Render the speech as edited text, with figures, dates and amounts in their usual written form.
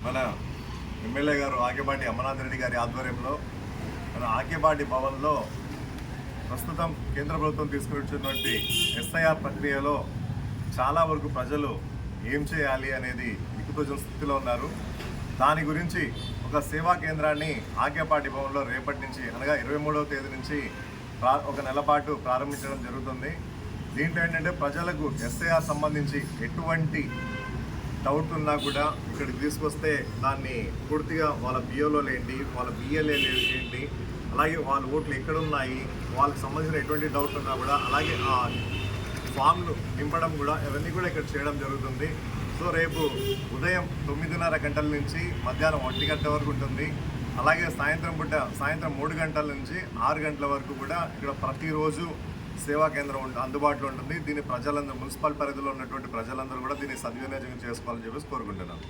మన ఎమ్మెల్యే గారు ఆకేపాటి అమర్నాథ్ రెడ్డి గారి ఆధ్వర్యంలో మన ఆకేపాటి భవన్లో ప్రస్తుతం కేంద్ర ప్రభుత్వం తీసుకువచ్చినటువంటి ఎస్ఐఆర్ ప్రక్రియలో చాలా వరకు ప్రజలు ఏం చేయాలి అనేది దిక్కుతోచిన స్థితిలో ఉన్నారు. దాని గురించి ఒక సేవా కేంద్రాన్ని ఆకేపాటి భవన్లో రేపటి నుంచి అనగా 23వ తేదీ నుంచి ఒక నెల పాటు ప్రారంభించడం జరుగుతుంది. దీంట్లో ఏంటంటే ప్రజలకు ఎస్ఐఆర్ సంబంధించి ఎటువంటి డౌట్ ఉన్నా కూడా ఇక్కడికి తీసుకొస్తే దాన్ని పూర్తిగా వాళ్ళ బిఓలో ఏంటి, వాళ్ళ బిఎల్ఏ ఏంటి, అలాగే వాళ్ళ ఓట్లు ఎక్కడున్నాయి, వాళ్ళకి సంబంధించిన ఎటువంటి డౌట్ ఉన్నా కూడా అలాగే ఆ ఫామ్లు నింపడం కూడా ఇవన్నీ కూడా ఇక్కడ చేయడం జరుగుతుంది. సో రేపు ఉదయం 9:30 గంటల నుంచి మధ్యాహ్నం 1 గంట వరకు ఉంటుంది. అలాగే సాయంత్రం 3 గంటల నుంచి 6 గంటల వరకు కూడా ఇక్కడ ప్రతిరోజు సేవా కేంద్రం అందుబాటులో ఉంటుంది. దీన్ని ప్రజలందరూ, మున్సిపల్ పరిధిలో ఉన్నటువంటి ప్రజలందరూ కూడా దీన్ని సద్వినియోగం చేసుకోవాలని చెప్పేసి కోరుకుంటున్నాను.